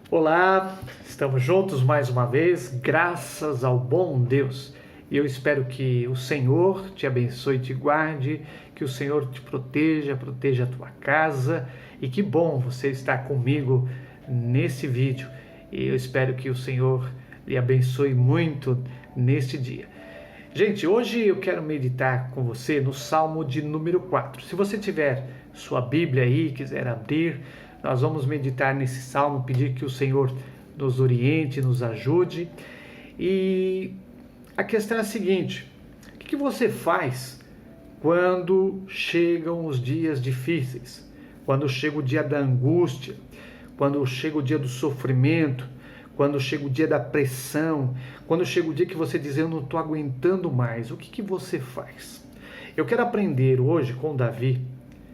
Olá, estamos juntos mais uma vez, graças ao bom Deus. E eu espero que o Senhor te abençoe e te guarde, que o Senhor te proteja a tua casa. E que bom você estar comigo nesse vídeo. E eu espero que o Senhor lhe abençoe muito neste dia. Gente, hoje eu quero meditar com você no Salmo de número 4. Se você tiver sua Bíblia aí, quiser abrir, nós vamos meditar nesse Salmo, pedir que o Senhor nos oriente, nos ajude. E a questão é a seguinte: o que você faz quando chegam os dias difíceis? Quando chega o dia da angústia? Quando chega o dia do sofrimento? Quando chega o dia da pressão, quando chega o dia que você diz, eu não estou aguentando mais, o que você faz? Eu quero aprender hoje com Davi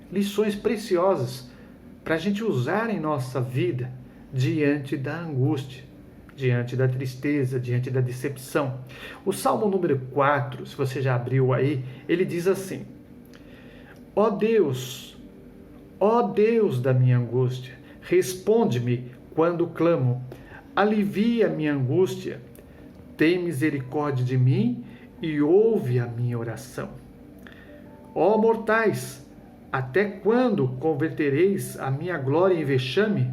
lições preciosas para a gente usar em nossa vida diante da angústia, diante da tristeza, diante da decepção. O Salmo número 4, se você já abriu aí, ele diz assim: ó Deus da minha angústia, responde-me quando clamo. Alivia a minha angústia, tem misericórdia de mim e ouve a minha oração. Ó mortais, até quando convertereis a minha glória em vexame?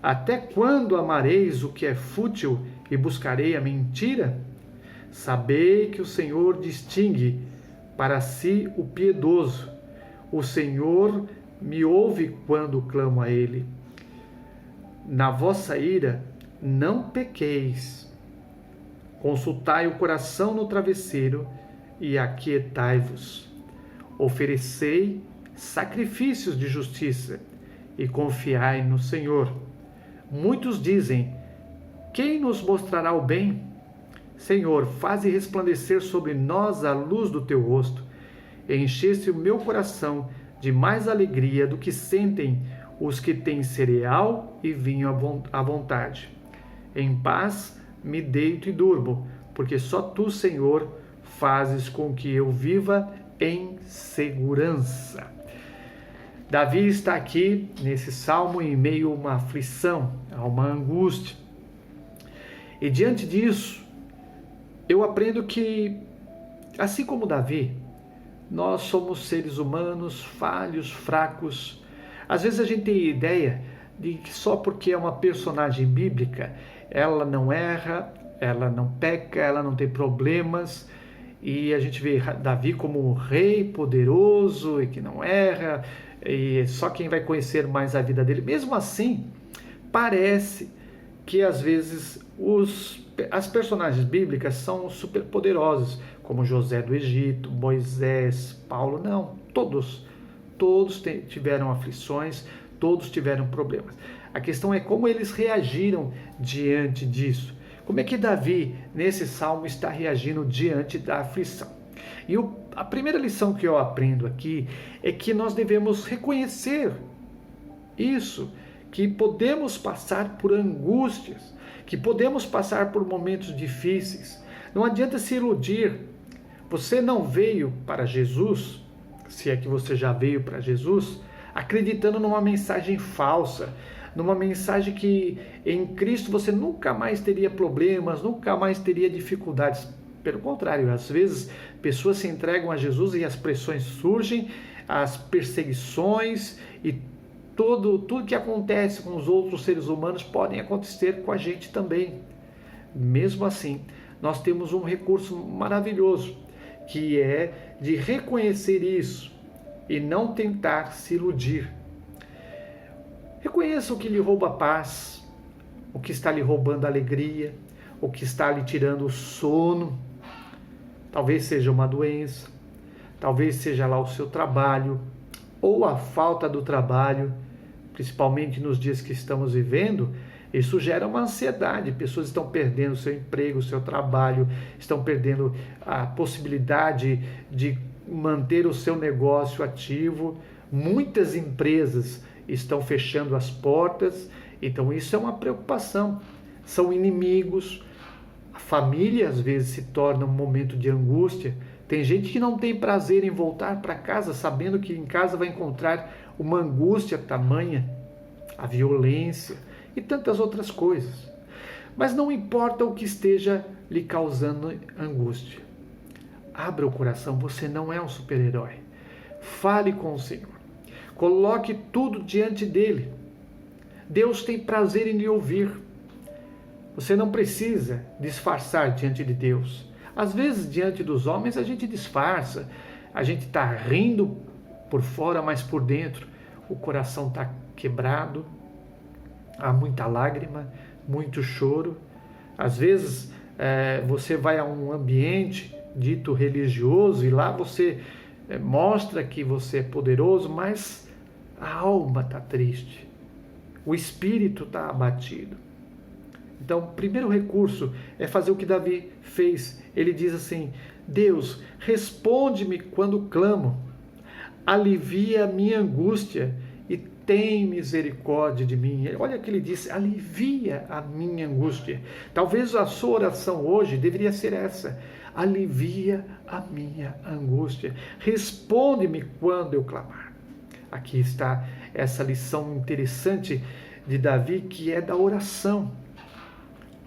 Até quando amareis o que é fútil e buscarei a mentira? Sabei que o Senhor distingue para si o piedoso. O Senhor me ouve quando clamo a Ele. Na vossa ira, não pequeis. Consultai o coração no travesseiro e aquietai-vos. Oferecei sacrifícios de justiça e confiai no Senhor. Muitos dizem: quem nos mostrará o bem? Senhor, faze resplandecer sobre nós a luz do teu rosto. Encheste o meu coração de mais alegria do que sentem os que têm cereal e vinho à vontade. Em paz me deito e durmo, porque só tu, Senhor, fazes com que eu viva em segurança. Davi está aqui nesse salmo em meio a uma aflição, a uma angústia. E diante disso, eu aprendo que, assim como Davi, nós somos seres humanos, falhos, fracos. Às vezes a gente tem ideia de que só porque é uma personagem bíblica, ela não erra, ela não peca, ela não tem problemas, e a gente vê Davi como um rei poderoso e que não erra, e só quem vai conhecer mais a vida dele. Mesmo assim, parece que às vezes as personagens bíblicas são super poderosos, como José do Egito, Moisés, Paulo. Não, todos tiveram aflições, todos tiveram problemas. A questão é como eles reagiram diante disso. Como é que Davi, nesse salmo, está reagindo diante da aflição? E a primeira lição que eu aprendo aqui é que nós devemos reconhecer isso, que podemos passar por angústias, que podemos passar por momentos difíceis. Não adianta se iludir. Você não veio para Jesus, se é que você já veio para Jesus, acreditando numa mensagem falsa, numa mensagem que em Cristo você nunca mais teria problemas, nunca mais teria dificuldades. Pelo contrário, às vezes pessoas se entregam a Jesus e as pressões surgem, as perseguições e tudo que acontece com os outros seres humanos podem acontecer com a gente também. Mesmo assim, nós temos um recurso maravilhoso, que é de reconhecer isso e não tentar se iludir. Reconheça o que lhe rouba a paz, o que está lhe roubando a alegria, o que está lhe tirando o sono. Talvez seja uma doença, talvez seja lá o seu trabalho, ou a falta do trabalho, principalmente nos dias que estamos vivendo. Isso gera uma ansiedade, pessoas estão perdendo o seu emprego, o seu trabalho, estão perdendo a possibilidade de manter o seu negócio ativo. Muitas empresas estão fechando as portas, então isso é uma preocupação. São inimigos, a família às vezes se torna um momento de angústia. Tem gente que não tem prazer em voltar para casa, sabendo que em casa vai encontrar uma angústia tamanha, a violência e tantas outras coisas. Mas não importa o que esteja lhe causando angústia. Abra o coração, você não é um super-herói. Fale com o Senhor. Coloque tudo diante dele. Deus tem prazer em lhe ouvir. Você não precisa disfarçar diante de Deus. Às vezes, diante dos homens, a gente disfarça. A gente está rindo por fora, mas por dentro o coração está quebrado. Há muita lágrima, muito choro. Às vezes, você vai a um ambiente dito religioso e lá você mostra que você é poderoso, mas a alma está triste. O espírito está abatido. Então, o primeiro recurso é fazer o que Davi fez. Ele diz assim: Deus, responde-me quando clamo, alivia a minha angústia e tem misericórdia de mim. Olha o que ele disse: alivia a minha angústia. Talvez a sua oração hoje deveria ser essa: alivia a minha angústia. Responde-me quando eu clamar. Aqui está essa lição interessante de Davi, que é da oração.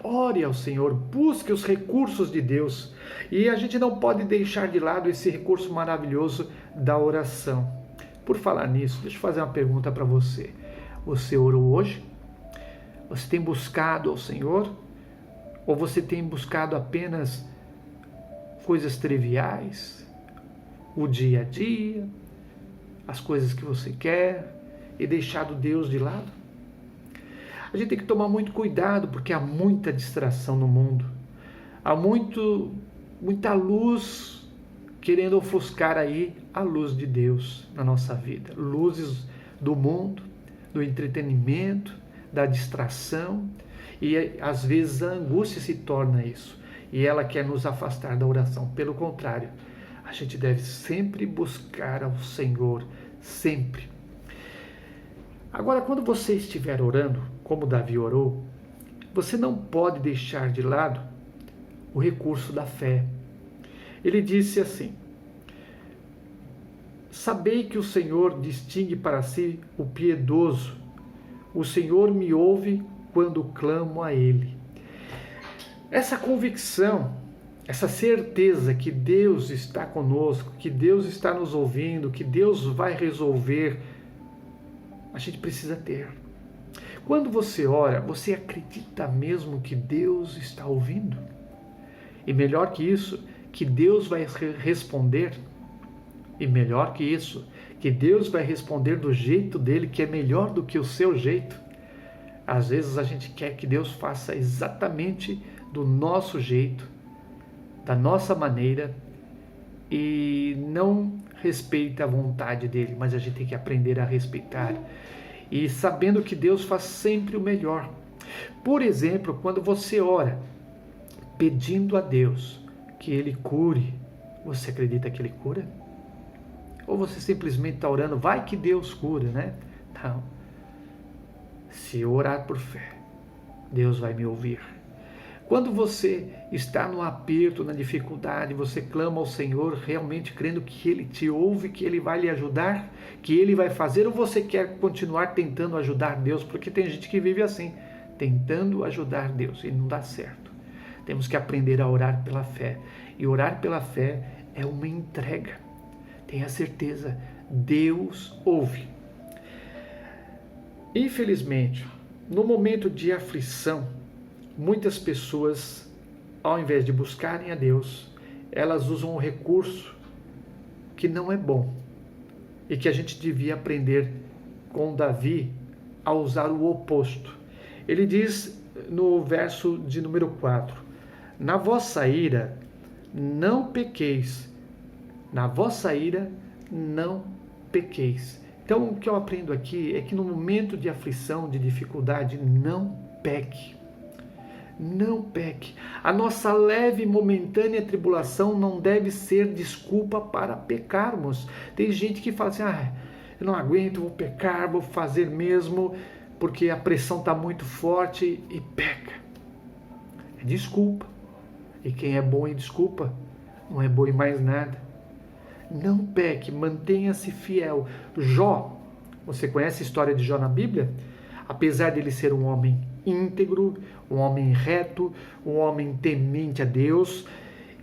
Ore ao Senhor, busque os recursos de Deus. E a gente não pode deixar de lado esse recurso maravilhoso da oração. Por falar nisso, deixa eu fazer uma pergunta para você. Você orou hoje? Você tem buscado ao Senhor? Ou você tem buscado apenas coisas triviais? O dia a dia? As coisas que você quer? E deixado Deus de lado? A gente tem que tomar muito cuidado, porque há muita distração no mundo. Há muita luz querendo ofuscar aí a luz de Deus na nossa vida. Luzes do mundo, do entretenimento, da distração. E às vezes a angústia se torna isso. E ela quer nos afastar da oração. Pelo contrário, a gente deve sempre buscar ao Senhor, sempre. Agora, quando você estiver orando, como Davi orou, você não pode deixar de lado o recurso da fé. Ele disse assim: sabei que o Senhor distingue para si o piedoso, o Senhor me ouve quando clamo a Ele. Essa convicção, essa certeza que Deus está conosco, que Deus está nos ouvindo, que Deus vai resolver, a gente precisa ter. Quando você ora, você acredita mesmo que Deus está ouvindo? E melhor que isso, que Deus vai responder? E melhor que isso, que Deus vai responder do jeito dele, que é melhor do que o seu jeito? Às vezes a gente quer que Deus faça exatamente do nosso jeito, da nossa maneira, e não respeita a vontade dele, mas a gente tem que aprender a respeitar. E sabendo que Deus faz sempre o melhor. Por exemplo, quando você ora pedindo a Deus que Ele cure, você acredita que Ele cura? Ou você simplesmente está orando, vai que Deus cura, né? Não. Se eu orar por fé, Deus vai me ouvir. Quando você está no aperto, na dificuldade, você clama ao Senhor realmente crendo que Ele te ouve, que Ele vai lhe ajudar, que Ele vai fazer, ou você quer continuar tentando ajudar Deus? Porque tem gente que vive assim, tentando ajudar Deus, e não dá certo. Temos que aprender a orar pela fé. E orar pela fé é uma entrega. Tenha certeza, Deus ouve. Infelizmente, no momento de aflição, muitas pessoas, ao invés de buscarem a Deus, elas usam um recurso que não é bom e que a gente devia aprender com Davi a usar o oposto. Ele diz no verso de número 4: na vossa ira não pequeis, na vossa ira não pequeis. Então o que eu aprendo aqui é que no momento de aflição, de dificuldade, não peque. Não peque. A nossa leve e momentânea tribulação não deve ser desculpa para pecarmos. Tem gente que fala assim, eu não aguento, vou pecar, vou fazer mesmo, porque a pressão está muito forte, e peca. É desculpa. E quem é bom em desculpa, não é bom em mais nada. Não peque, mantenha-se fiel. Jó, você conhece a história de Jó na Bíblia? Apesar de ele ser um homem íntegro, um homem reto, um homem temente a Deus,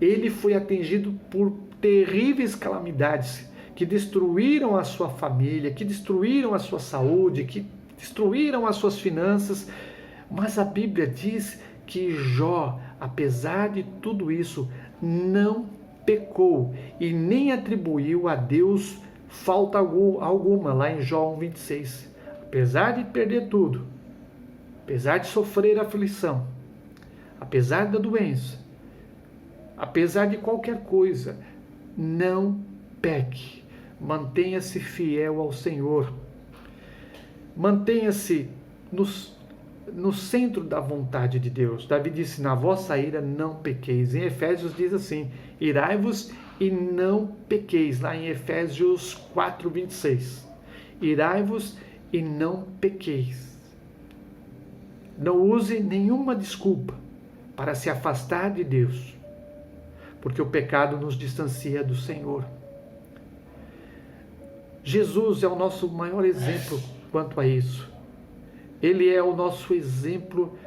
ele foi atingido por terríveis calamidades que destruíram a sua família, que destruíram a sua saúde, que destruíram as suas finanças. Mas a Bíblia diz que Jó, apesar de tudo isso, não pecou e nem atribuiu a Deus falta alguma, lá em Jó 1,26. Apesar de perder tudo, apesar de sofrer aflição, apesar da doença, apesar de qualquer coisa, não peque. Mantenha-se fiel ao Senhor. Mantenha-se no centro da vontade de Deus. Davi disse, na vossa ira não pequeis. Em Efésios diz assim, irai-vos e não pequeis. Lá em Efésios 4,26. Irai-vos e não pequeis. Não use nenhuma desculpa para se afastar de Deus, porque o pecado nos distancia do Senhor. Jesus é o nosso maior exemplo quanto a isso. Ele é o nosso exemplo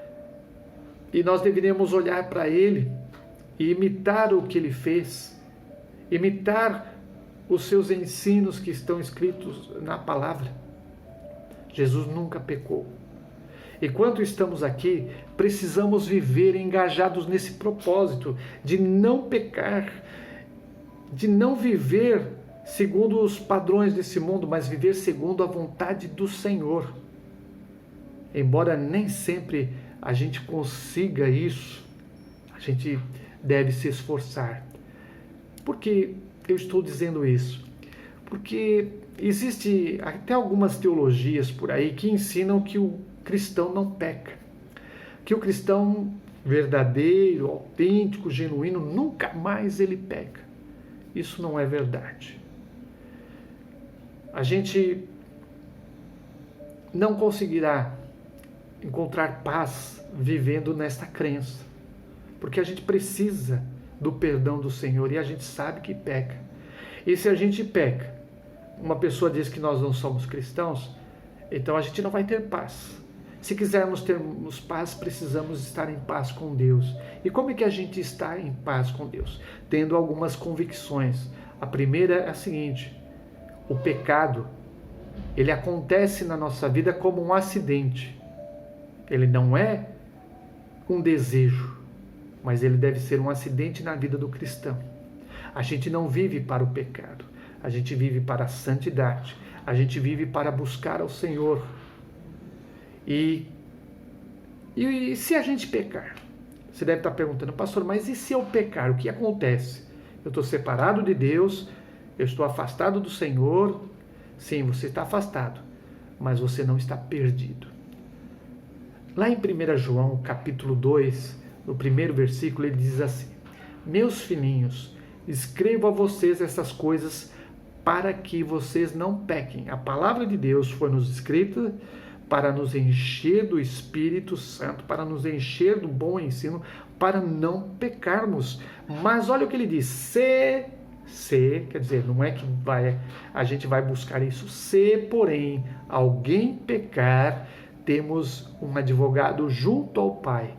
e nós deveríamos olhar para ele e imitar o que ele fez, imitar os seus ensinos que estão escritos na palavra. Jesus nunca pecou. Enquanto estamos aqui, precisamos viver engajados nesse propósito de não pecar, de não viver segundo os padrões desse mundo, mas viver segundo a vontade do Senhor. Embora nem sempre a gente consiga isso, a gente deve se esforçar. Por que eu estou dizendo isso? Porque existe até algumas teologias por aí que ensinam que o cristão não peca, que o cristão verdadeiro, autêntico, genuíno, nunca mais ele peca. Isso não é verdade. A gente não conseguirá encontrar paz vivendo nesta crença, porque a gente precisa do perdão do Senhor e a gente sabe que peca. E se a gente peca, uma pessoa diz que nós não somos cristãos, então a gente não vai ter paz. Se quisermos termos paz, precisamos estar em paz com Deus. E como é que a gente está em paz com Deus? Tendo algumas convicções. A primeira é a seguinte: o pecado, ele acontece na nossa vida como um acidente. Ele não é um desejo, mas ele deve ser um acidente na vida do cristão. A gente não vive para o pecado, a gente vive para a santidade, a gente vive para buscar ao Senhor. E se a gente pecar? Você deve estar perguntando, pastor, mas e se eu pecar? O que acontece? Eu estou separado de Deus, eu estou afastado do Senhor. Sim, você está afastado, mas você não está perdido. Lá em 1 João, capítulo 2, no primeiro versículo, ele diz assim: meus filhinhos, escrevo a vocês essas coisas para que vocês não pequem. A palavra de Deus foi nos escrita para nos encher do Espírito Santo, para nos encher do bom ensino, para não pecarmos. Mas olha o que ele diz: se, quer dizer, não é que a gente vai buscar isso. Se, porém, alguém pecar, temos um advogado junto ao Pai,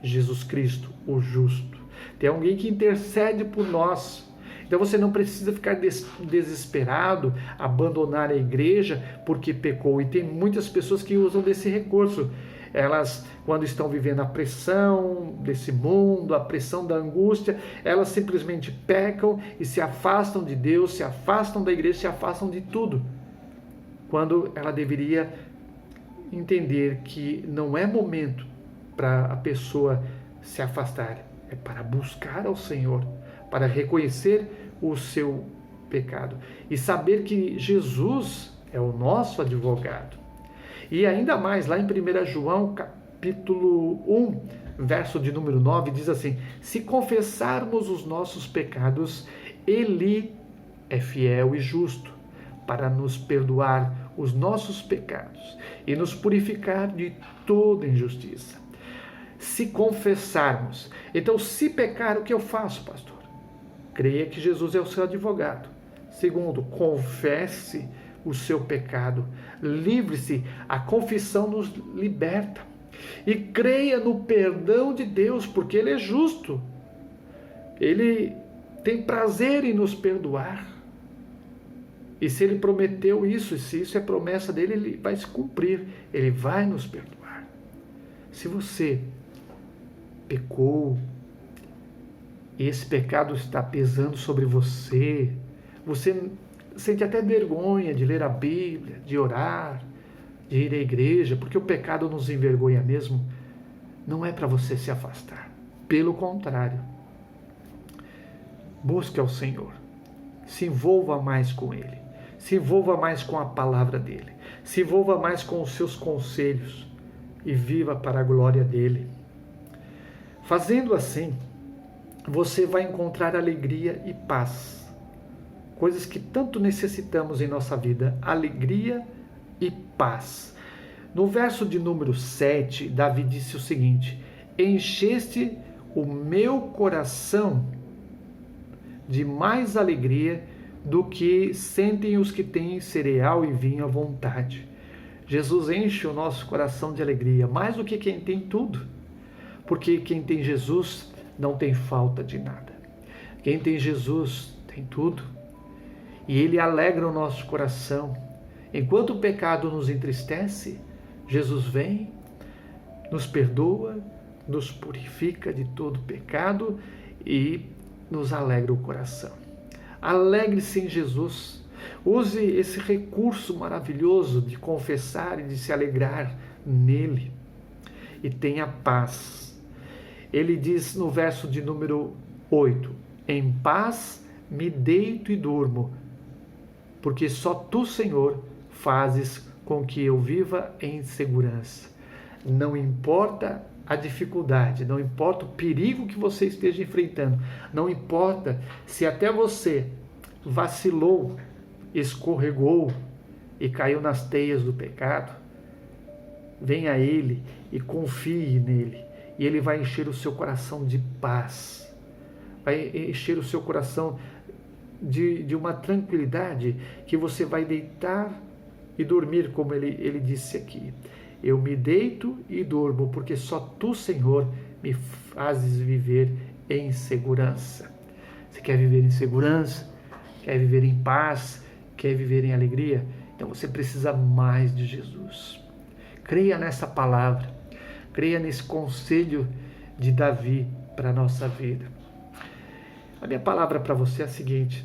Jesus Cristo, o justo. Tem alguém que intercede por nós. Então você não precisa ficar desesperado, abandonar a igreja porque pecou. E tem muitas pessoas que usam desse recurso. Elas, quando estão vivendo a pressão desse mundo, a pressão da angústia, elas simplesmente pecam e se afastam de Deus, se afastam da igreja, se afastam de tudo. Quando ela deveria entender que não é momento para a pessoa se afastar, é para buscar ao Senhor, para reconhecer o seu pecado e saber que Jesus é o nosso advogado. E ainda mais, lá em 1 João, capítulo 1, verso de número 9, diz assim: se confessarmos os nossos pecados, Ele é fiel e justo para nos perdoar os nossos pecados e nos purificar de toda injustiça. Se confessarmos. Então, se pecar, o que eu faço, pastor? Creia que Jesus é o seu advogado. Segundo, confesse o seu pecado. Livre-se, a confissão nos liberta. E creia no perdão de Deus, porque Ele é justo. Ele tem prazer em nos perdoar. E se Ele prometeu isso, e se isso é promessa dEle, Ele vai se cumprir. Ele vai nos perdoar. Se você pecou, e esse pecado está pesando sobre você, você sente até vergonha de ler a Bíblia, de orar, de ir à igreja, porque o pecado nos envergonha mesmo, não é para você se afastar. Pelo contrário, busque ao Senhor, se envolva mais com Ele, se envolva mais com a palavra dEle, se envolva mais com os seus conselhos e viva para a glória dEle. Fazendo assim, você vai encontrar alegria e paz, coisas que tanto necessitamos em nossa vida, alegria e paz. No verso de número 7, Davi disse o seguinte: encheste o meu coração de mais alegria do que sentem os que têm cereal e vinho à vontade. Jesus enche o nosso coração de alegria, mais do que quem tem tudo, porque quem tem Jesus não tem falta de nada. Quem tem Jesus tem tudo. E Ele alegra o nosso coração. Enquanto o pecado nos entristece, Jesus vem, nos perdoa, nos purifica de todo pecado e nos alegra o coração. Alegre-se em Jesus. Use esse recurso maravilhoso de confessar e de se alegrar nele. E tenha paz. Ele diz no verso de número 8: em paz me deito e durmo, porque só Tu, Senhor, fazes com que eu viva em segurança. Não importa a dificuldade, não importa o perigo que você esteja enfrentando, não importa se até você vacilou, escorregou e caiu nas teias do pecado, venha a Ele e confie nele. E Ele vai encher o seu coração de paz, vai encher o seu coração de uma tranquilidade que você vai deitar e dormir, como ele disse aqui. Eu me deito e durmo, porque só Tu, Senhor, me fazes viver em segurança. Você quer viver em segurança? Quer viver em paz? Quer viver em alegria? Então você precisa mais de Jesus. Creia nessa palavra. Creia nesse conselho de Davi para a nossa vida. A minha palavra para você é a seguinte: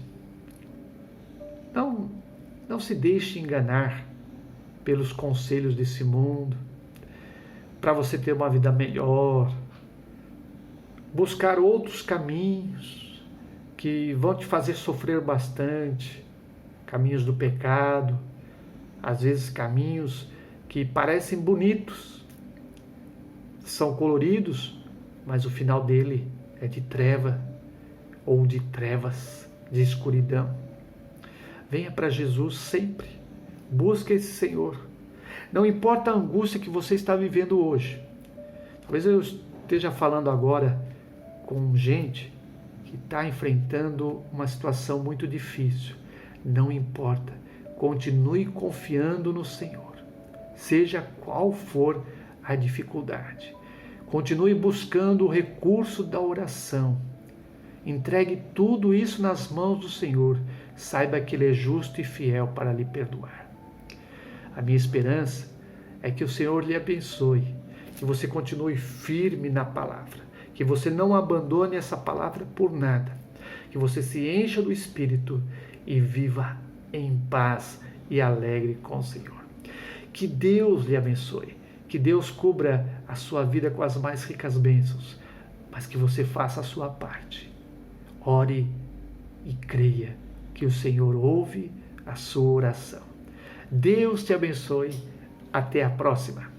não se deixe enganar pelos conselhos desse mundo, para você ter uma vida melhor, buscar outros caminhos que vão te fazer sofrer bastante, caminhos do pecado, às vezes caminhos que parecem bonitos, são coloridos, mas o final dele é de treva ou de trevas, de escuridão. Venha para Jesus sempre, busque esse Senhor. Não importa a angústia que você está vivendo hoje. Talvez eu esteja falando agora com gente que está enfrentando uma situação muito difícil. Não importa, continue confiando no Senhor, seja qual for a dificuldade. Continue buscando o recurso da oração. Entregue tudo isso nas mãos do Senhor. Saiba que Ele é justo e fiel para lhe perdoar. A minha esperança é que o Senhor lhe abençoe, que você continue firme na palavra, que você não abandone essa palavra por nada, que você se encha do Espírito e viva em paz e alegre com o Senhor. Que Deus lhe abençoe. Que Deus cubra a sua vida com as mais ricas bênçãos, mas que você faça a sua parte. Ore e creia que o Senhor ouve a sua oração. Deus te abençoe. Até a próxima.